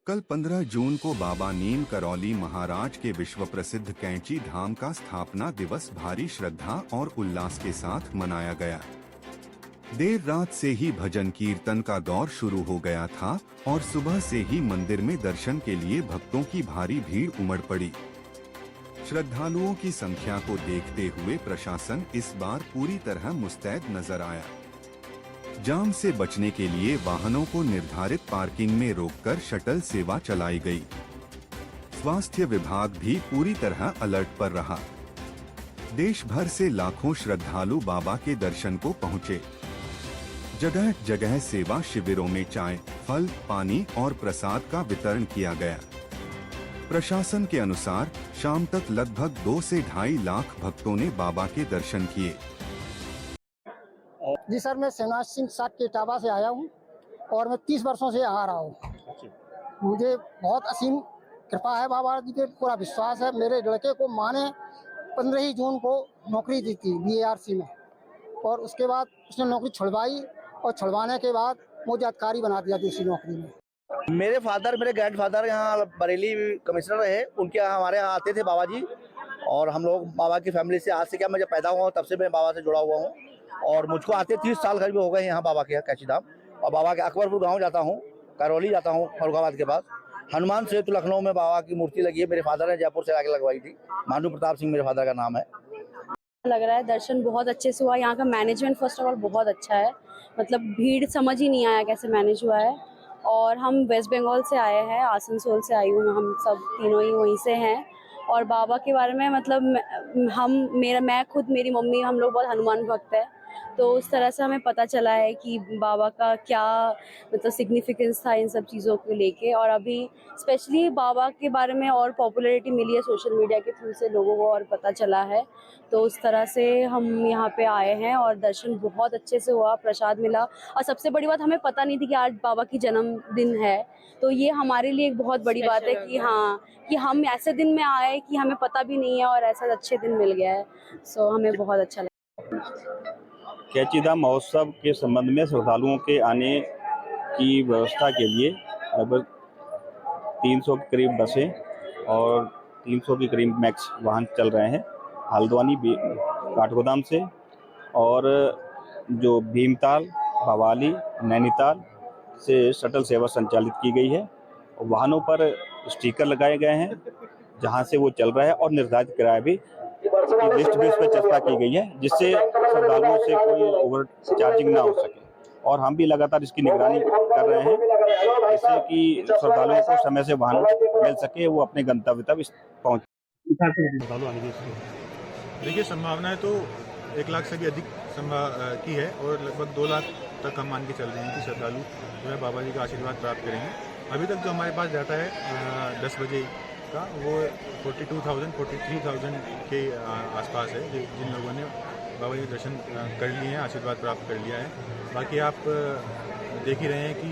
कल 15 जून को बाबा नीम करौली महाराज के विश्व प्रसिद्ध कैंची धाम का स्थापना दिवस भारी श्रद्धा और उल्लास के साथ मनाया गया। देर रात से ही भजन कीर्तन का दौर शुरू हो गया था और सुबह से ही मंदिर में दर्शन के लिए भक्तों की भारी भीड़ उमड़ पड़ी। श्रद्धालुओं की संख्या को देखते हुए प्रशासन इस बार पूरी तरह मुस्तैद नजर आया। जाम से बचने के लिए वाहनों को निर्धारित पार्किंग में रोककर शटल सेवा चलाई गई। स्वास्थ्य विभाग भी पूरी तरह अलर्ट पर रहा। देश भर से लाखों श्रद्धालु बाबा के दर्शन को पहुंचे। जगह जगह सेवा शिविरों में चाय, फल, पानी और प्रसाद का वितरण किया गया। प्रशासन के अनुसार शाम तक लगभग 2 से 2.5 लाख भक्तों ने बाबा के दर्शन किए। जी सर, मैं शिवनाथ सिंह साग के इटावा से आया हूँ और मैं 30 वर्षों से यहाँ आ रहा हूँ। मुझे बहुत असीम कृपा है, बाबा जी पे पूरा विश्वास है। मेरे लड़के को माँ ने 15 ही जून को नौकरी दी थी BARC में, और उसके बाद उसने नौकरी छुड़वाई और छुड़वाने के बाद मुझे अधिकारी बना दिया दूसरी नौकरी में। मेरे ग्रैंडफादर यहाँ बरेली कमिश्नर रहे, उनके यहाँ हमारे यहाँ आते थे बाबा जी, और हम लोग बाबा की फैमिली से आज से क्या मैं जब पैदा हुआ हूँ तब से मैं बाबा से जुड़ा हुआ हूँ। और मुझको आते 30 साल करीब हो गए यहाँ बाबा के कैंची धाम। और बाबा के अकबरपुर गांव जाता हूँ, करौली जाता हूँ, फरुखाबाद के पास हनुमान सेतु लखनऊ में बाबा की मूर्ति लगी है। मेरे फादर ने जयपुर से आके लगवाई थी। मानू प्रताप सिंह मेरे फादर का नाम है। लग रहा है दर्शन बहुत अच्छे से हुआ। यहाँ का मैनेजमेंट फर्स्ट ऑफ ऑल बहुत अच्छा है, मतलब भीड़ समझ ही नहीं आया कैसे मैनेज हुआ है। और हम वेस्ट बंगाल से आए हैं, आसनसोल से आई हूँ, हम सब तीनों ही वहीं से हैं। और बाबा के बारे में मतलब मैं खुद, मेरी मम्मी, हम लोग बहुत हनुमान भक्त है, तो उस तरह से हमें पता चला है कि बाबा का क्या मतलब सिग्निफिकेंस था इन सब चीज़ों को लेके। और अभी स्पेशली बाबा के बारे में और पॉपुलैरिटी मिली है सोशल मीडिया के थ्रू से, लोगों को और पता चला है, तो उस तरह से हम यहाँ पे आए हैं और दर्शन बहुत अच्छे से हुआ, प्रसाद मिला। और सबसे बड़ी बात, हमें पता नहीं थी कि आज बाबा की जन्मदिन है, तो ये हमारे लिए एक बहुत बड़ी बात है कि हाँ, कि हम ऐसे दिन में आए कि हमें पता भी नहीं है और ऐसा अच्छे दिन मिल गया है। सो हमें बहुत अच्छा लगा। कैंची धाम महोत्सव के संबंध में श्रद्धालुओं के आने की व्यवस्था के लिए लगभग 300 के करीब बसें और 300 के करीब मैक्स वाहन चल रहे हैं हल्द्वानी काठगोदाम से, और जो भीमताल, भवाली, नैनीताल से शटल सेवा संचालित की गई है। वाहनों पर स्टिकर लगाए गए हैं जहां से वो चल रहा है, और निर्धारित किराया भी लिस्ट बेस पर चर्चा की गई है, जिससे श्रद्धालुओं से कोई ओवर चार्जिंग ना हो सके। और हम भी लगातार इसकी निगरानी कर रहे हैं, जिससे कि श्रद्धालुओं को समय से वाहन मिल सके, वो अपने गंतव्य तक पहुँच। देखिए, संभावनाएं तो 1 लाख से भी अधिक की है, और लगभग 2 लाख तक हम मान के चल रहे हैं कि श्रद्धालु जो है बाबा जी का आशीर्वाद प्राप्त करेंगे। अभी तक जो हमारे पास डाटा है 10 बजे का, वो 43,000 के आसपास है जिन लोगों ने बाबा जी के दर्शन कर लिए हैं, आशीर्वाद प्राप्त कर लिया है। बाकी आप देख ही रहे हैं कि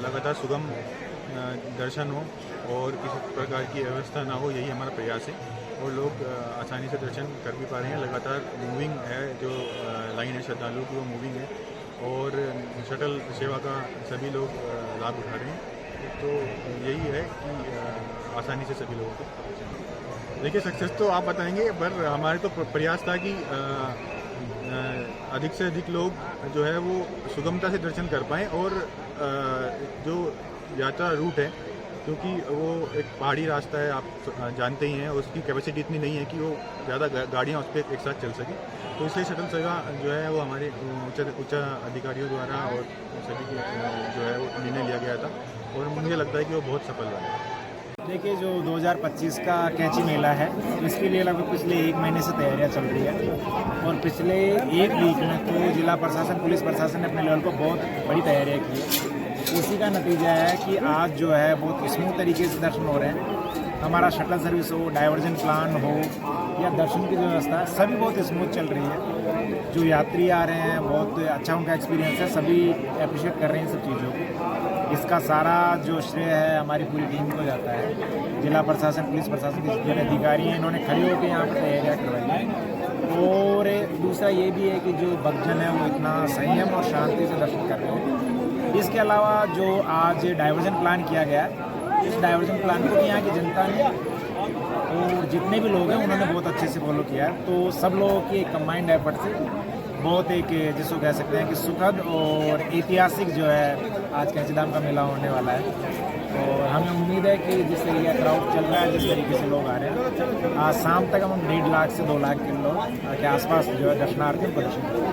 लगातार सुगम दर्शन हो और किसी प्रकार की व्यवस्था ना हो, यही हमारा प्रयास है। और लोग आसानी से दर्शन कर भी पा रहे हैं। लगातार मूविंग है, जो लाइन है श्रद्धालुओं की वो मूविंग है, और शटल सेवा का सभी लोग लाभ उठा रहे हैं। तो यही है कि आसानी से सभी लोगों को। देखिए, सक्सेस तो आप बताएंगे, पर हमारे तो प्रयास था कि अधिक से अधिक लोग जो है वो सुगमता से दर्शन कर पाएँ। और जो यात्रा रूट है, क्योंकि वो एक पहाड़ी रास्ता है, आप जानते ही हैं, उसकी कैपेसिटी इतनी नहीं है कि वो ज़्यादा गाड़ियाँ उस पर एक साथ चल सकें, तो इसलिए शटल सेवा जो है वो हमारे उच्च अधिकारियों द्वारा और सभी के जो है वो निर्णय लिया गया था, और मुझे लगता है कि वो बहुत सफल रहा है। देखिए, जो 2025 का कैंची मेला है, इसके लिए लगभग पिछले 1 महीने से तैयारियां चल रही है, और पिछले 1 वीक में तो जिला प्रशासन, पुलिस प्रशासन ने अपने लेवल पर बहुत बड़ी तैयारियां की है। इसी का नतीजा है कि आज जो है बहुत स्मूथ तरीके से दर्शन हो रहे हैं। हमारा शटल सर्विस हो, डाइवर्जन प्लान हो, या दर्शन की जो व्यवस्था है, सभी बहुत स्मूथ चल रही है। जो यात्री आ रहे हैं, बहुत अच्छा उनका एक्सपीरियंस है, सभी अप्रिशिएट कर रहे हैं इन सब चीज़ों को। इसका सारा जो श्रेय है हमारी पूरी टीम को जाता है। जिला प्रशासन, पुलिस प्रशासन के जितने अधिकारी हैं, इन्होंने खड़े होकर यहाँ पर तैयारियाँ करवाई है। और दूसरा ये भी है कि जो भक्तजन है वो इतना संयम और शांति से दर्शन कर रहे हैं। इसके अलावा जो आज डाइवर्जन प्लान किया गया है, इस डाइवर्जन प्लान को यहाँ की जनता ने और जितने भी लोग हैं उन्होंने बहुत अच्छे से फॉलो किया है। तो सब लोगों की एक कंबाइंड एफर्ट से बहुत एक जिसको कह सकते हैं कि सुखद और ऐतिहासिक जो है आज कैंची धाम का मेला होने वाला है। और हमें उम्मीद है कि जिस तरीके का क्राउड चल रहा है, जिस तरीके से लोग आ रहे हैं, आज शाम तक हम 1.5 लाख से 2 लाख के लोग के आसपास जो है दर्शनार्थी प्रदर्शन करेंगे।